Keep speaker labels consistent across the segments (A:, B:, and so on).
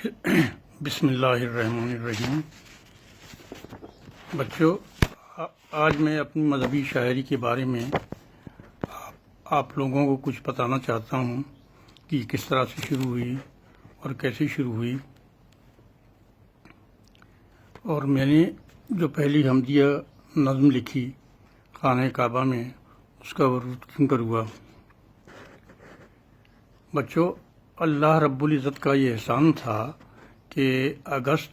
A: بسم اللہ الرحمن الرحیم۔ بچوں، آج میں اپنی مذہبی شاعری کے بارے میں آپ لوگوں کو کچھ بتانا چاہتا ہوں کہ کس طرح سے شروع ہوئی اور کیسے شروع ہوئی، اور میں نے جو پہلی حمدیہ نظم لکھی خانہ کعبہ میں، اس کا ورود کیوں کر ہوا۔ بچوں، اللہ رب العزت کا یہ احسان تھا کہ اگست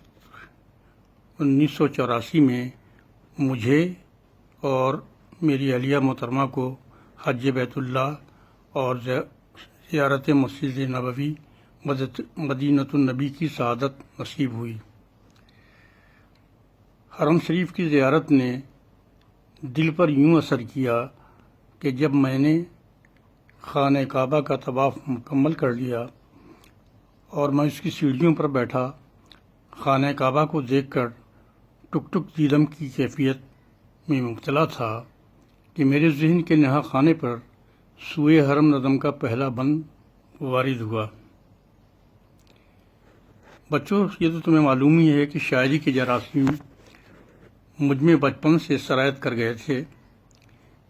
A: 1984 میں مجھے اور میری اہلیہ محترمہ کو حج بیت اللہ اور زیارت مسجد نبوی مدینۃ النبی کی سعادت نصیب ہوئی۔ حرم شریف کی زیارت نے دل پر یوں اثر کیا کہ جب میں نے خانہ کعبہ کا طواف مکمل کر لیا اور میں اس کی سیڑھیوں پر بیٹھا، خانہ کعبہ کو دیکھ کر ٹک ٹک دیدم کی کیفیت میں مبتلا تھا کہ میرے ذہن کے نہا خانے پر سوئے حرم نظم کا پہلا بند وارد ہوا۔ بچوں، یہ تو تمہیں معلوم ہی ہے کہ شاعری کے جراثیم مجھ میں بچپن سے سرایت کر گئے تھے۔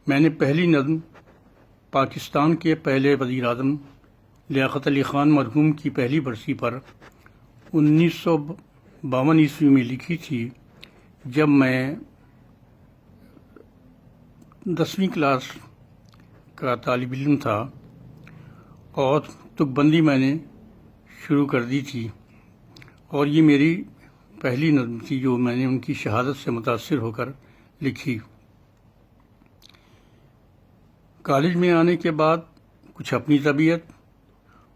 A: میں نے پہلی نظم پاکستان کے پہلے وزیر اعظم لیاقت علی خان مرحوم کی پہلی برسی پر 1952 عیسوی میں لکھی تھی، جب میں 10ویں کلاس کا طالب علم تھا، اور تک بندی میں نے شروع کر دی تھی، اور یہ میری پہلی نظم تھی جو میں نے ان کی شہادت سے متاثر ہو کر لکھی۔ کالج میں آنے کے بعد کچھ اپنی طبیعت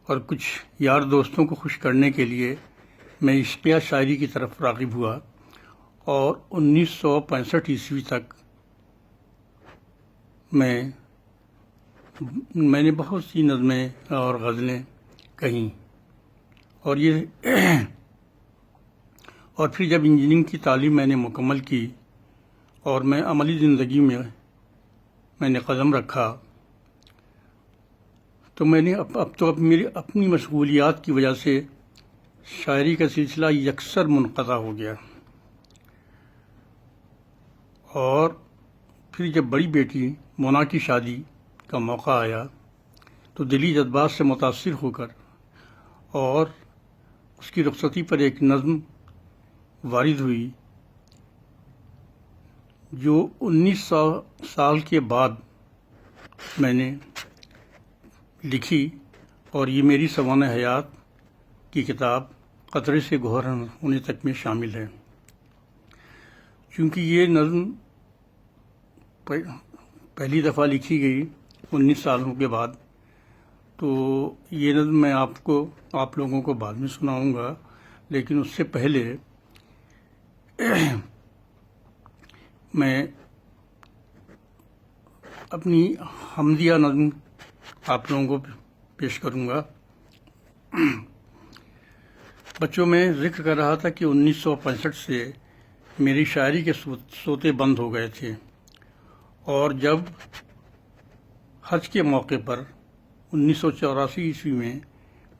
A: اور کچھ یار دوستوں کو خوش کرنے کے لیے میں عشقیہ شاعری کی طرف راغب ہوا، اور 1965 عیسوی تک میں نے بہت سی نظمیں اور غزلیں کہیں، اور پھر جب انجینئرنگ کی تعلیم میں نے مکمل کی اور میں عملی زندگی میں نے قدم رکھا، تو میں نے اب میری اپنی مشغولیات کی وجہ سے شاعری کا سلسلہ یکسر منقطع ہو گیا، اور پھر جب بڑی بیٹی مونا کی شادی کا موقع آیا تو دلی جذبات سے متاثر ہو کر اور اس کی رخصتی پر ایک نظم وارد ہوئی جو 1900 سال کے بعد میں نے لکھی، اور یہ میری سوانح حیات کی کتاب قطرے سے گوہر ہونے تک میں شامل ہے۔ چونکہ یہ نظم پہلی دفعہ لکھی گئی 19 سالوں کے بعد، تو یہ نظم میں آپ لوگوں کو بعد میں سناؤں گا، لیکن اس سے پہلے میں اپنی حمدیہ نظم آپ لوگوں کو پیش کروں گا۔ بچوں، میں ذکر کر رہا تھا کہ 1965 سے میری شاعری کے سوتے بند ہو گئے تھے، اور جب حج کے موقع پر 1984 عیسوی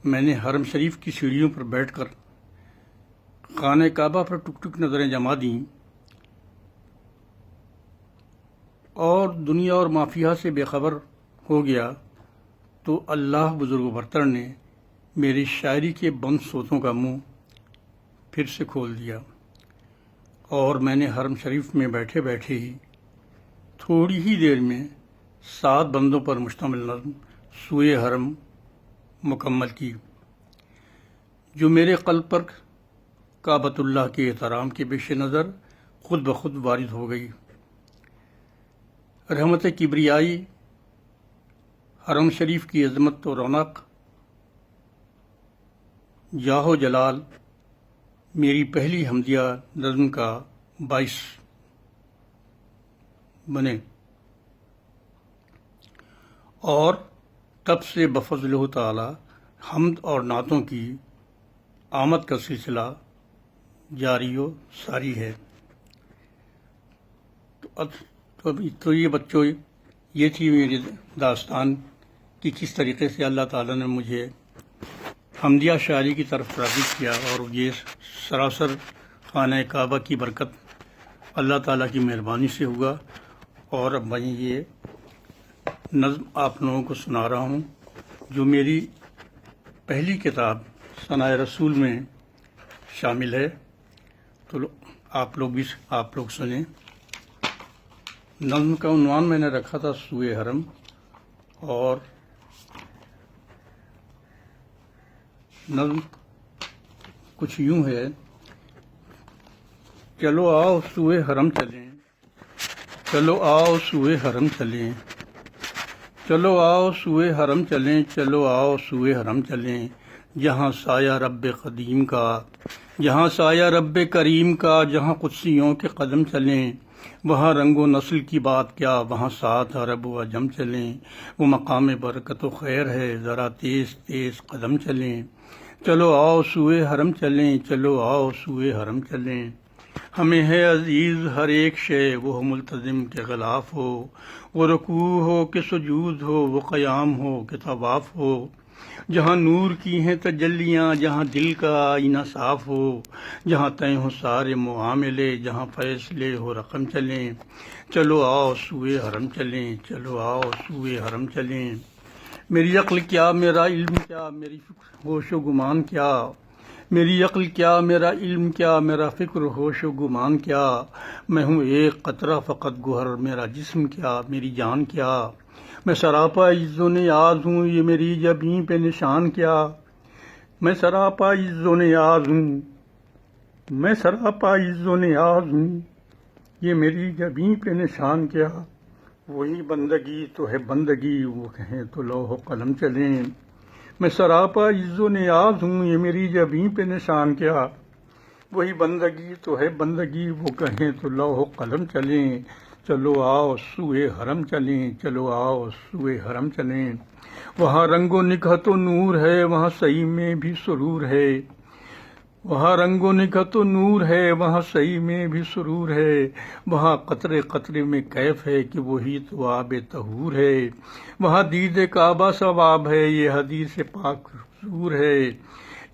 A: میں نے حرم شریف کی سیڑھیوں پر بیٹھ کر خانہ کعبہ پر ٹک ٹک نظریں جما دیں اور دنیا اور ما فیہا سے بے خبر ہو گیا، تو اللہ بزرگ و برتر نے میری شاعری کے بند سوتوں کا منہ پھر سے کھول دیا، اور میں نے حرم شریف میں بیٹھے بیٹھے ہی تھوڑی ہی دیر میں 7 بندوں پر مشتمل نظم سوئے حرم مکمل کی، جو میرے قلب پر کعبۃ اللہ کے احترام کے پیش نظر خود بخود وارد ہو گئی۔ رحمت کبریائی، حرم شریف کی عظمت و رونق، جاہ و جلال میری پہلی حمدیہ نظم کا باعث بنے، اور تب سے بفضلہ تعالی حمد اور نعتوں کی آمد کا سلسلہ جاری و ساری ہے۔ تو یہ بچوں، یہ تھی میری داستان کہ کس طریقے سے اللہ تعالیٰ نے مجھے حمدیہ شاعری کی طرف راغب کیا، اور یہ سراسر خانہ کعبہ کی برکت اللہ تعالیٰ کی مہربانی سے ہوا۔ اور اب میں یہ نظم آپ لوگوں کو سنا رہا ہوں جو میری پہلی کتاب ثنائے رسول میں شامل ہے، تو آپ لوگ سنیں۔ نظم کا عنوان میں نے رکھا تھا سوئے حرم، اور نظم کچھ یوں ہے: چلو آؤ سوئے حرم چلیں، چلو آؤ سوئے حرم چلیں، چلو آؤ سوئے حرم چلیں، چلو آؤ سوئے حرم چلیں، جہاں سایہ رب قدیم کا، جہاں سایہ رب کریم کا، جہاں قدسیوں کے قدم چلیں، وہاں رنگ و نسل کی بات کیا، وہاں 7 عرب و عجم چلیں، وہ مقام برکت و خیر ہے، ذرا تیز تیز قدم چلیں، چلو آؤ سوئے حرم چلیں، چلو آؤ سوئے حرم چلیں، ہمیں ہے عزیز ہر ایک شے، وہ ملتزم کے غلاف ہو، وہ رکوع ہو کہ سجود ہو، وہ قیام ہو کہ طواف ہو، جہاں نور کی ہیں تجلیاں، جہاں دل کا آئینہ صاف ہو، جہاں طے ہو سارے معاملے، جہاں فیصلے ہو رقم چلیں، چلو آؤ سوئے حرم چلیں، چلو آؤ سوئے حرم چلیں، میری عقل کیا میرا علم کیا، میری فکر ہوش و گمان کیا، میری عقل کیا میرا علم کیا، میرا فکر ہوش و گمان کیا، میں ہوں ایک قطرہ فقط گوہر، میرا جسم کیا میری جان کیا، میں سراپا عز و نیاز ہوں، یہ میری جبیں پہ نشان کیا، میں سراپا عز و نیاز ہوں، میں سراپا عز و نیاز ہوں، یہ میری جبیں پہ نشان کیا، وہی بندگی تو ہے بندگی، وہ کہیں تو لوح و قلم چلیں، میں سراپا عز و نیاز ہوں، یہ میری جبیں پہ نشان کیا، وہی بندگی تو ہے بندگی، وہ کہیں تو لوح و قلم چلیں، چلو آؤ سوئے حرم چلیں، چلو آؤ سوئے حرم چلیں، وہاں رنگ و نکہت و نور ہے، وہاں سعی میں بھی سرور ہے، وہاں رنگ و نکہت و نور ہے، وہاں سعی میں بھی سرور ہے، وہاں قطرے قطرے میں کیف ہے کہ وہی تو آب طہور ہے، وہاں دید کعبہ ثواب ہے، یہ حدیث پاک حضور ہے،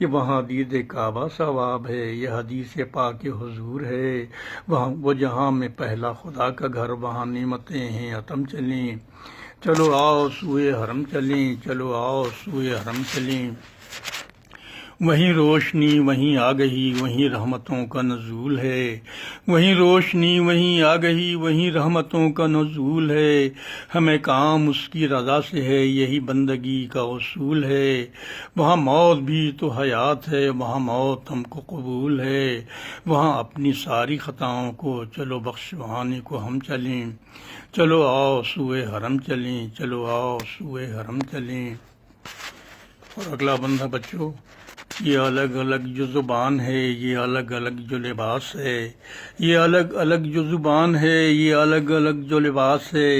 A: یہ وہاں دید کعبہ ثواب ہے، یہ حدیث پاک حضور ہے، وہاں وہ جہاں میں پہلا خدا کا گھر، وہاں نعمتیں ہیں اتم چلیں، چلو آؤ سوئے حرم چلیں، چلو آؤ سوئے حرم چلیں، وہیں روشنی وہیں آگہی، وہیں رحمتوں کا نزول ہے، وہیں روشنی وہیں آگہی، وہیں رحمتوں کا نزول ہے، ہمیں کام اس کی رضا سے ہے، یہی بندگی کا اصول ہے، وہاں موت بھی تو حیات ہے، وہاں موت ہم کو قبول ہے، وہاں اپنی ساری خطاؤں کو چلو بخشوانے کو ہم چلیں، چلو آؤ سوئے حرم چلیں، چلو آؤ سوئے حرم چلیں۔ اور اگلا بندہ بچوں، یہ الگ الگ جو زبان ہے، یہ الگ الگ جو لباس ہے، یہ الگ الگ جو زبان ہے، یہ الگ الگ جو لباس ہے،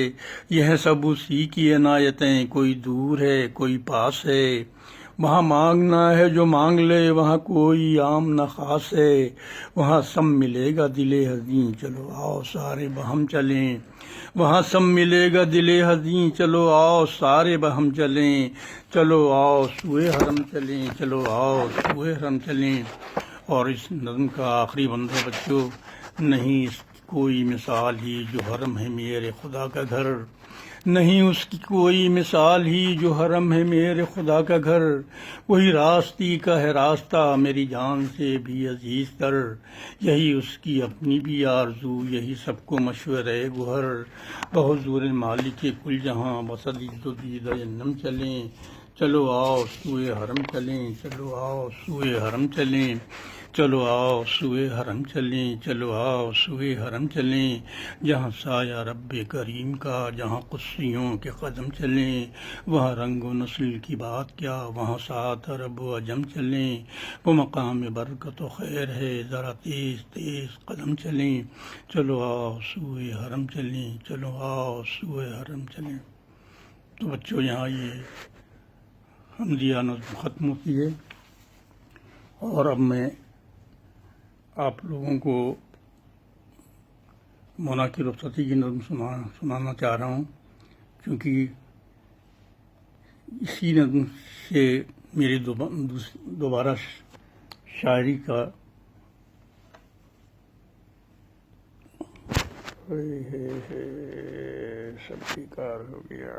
A: یہ ہے سب اسی کی عنایتیں، کوئی دور ہے کوئی پاس ہے، وہاں مانگنا ہے جو مانگ لے، وہاں کوئی عام نہ خاص ہے، وہاں سب ملے گا دل حزین، چلو آؤ سارے بہم چلیں، وہاں سب ملے گا دل حزین، چلو آؤ سارے بہم چلیں، چلو آؤ سوئے حرم چلیں، چلو آؤ سوئے حرم چلیں۔ اور اس نظم کا آخری بندہ بچوں، نہیں اس کی کوئی مثال ہی جو حرم ہے میرے خدا کا گھر، نہیں اس کی کوئی مثال ہی جو حرم ہے میرے خدا کا گھر، وہی راستی کا ہے راستہ میری جان سے بھی عزیز تر، یہی اس کی اپنی بھی آرزو، یہی سب کو مشورہ گہر، بحضور مالک کل جہاں بسد و دید جنم چلیں، چلو آؤ سوئے حرم چلیں، چلو آؤ سوئے حرم چلیں، چلو آؤ سوئے حرم چلیں، چلو آؤ سوئے حرم چلیں، جہاں سایہ رب کریم کا، جہاں قدسیوں کے قدم چلیں، وہاں رنگ و نسل کی بات کیا، وہاں 7 عرب و عجم چلیں، وہ مقام برکت و خیر ہے، ذرا تیز تیز قدم چلیں، چلو آؤ سوئے حرم چلیں، چلو آؤ سوئے حرم چلیں۔ تو بچوں یہاں یہ حمدیہ نظم ختم ہوتی ہے، اور اب میں آپ لوگوں کو مولا کی رخصتی کی نظم سنانا چاہ رہا ہوں، کیونکہ اسی نظم سے میری دوبارہ شاعری کا سب بیکار ہو گیا.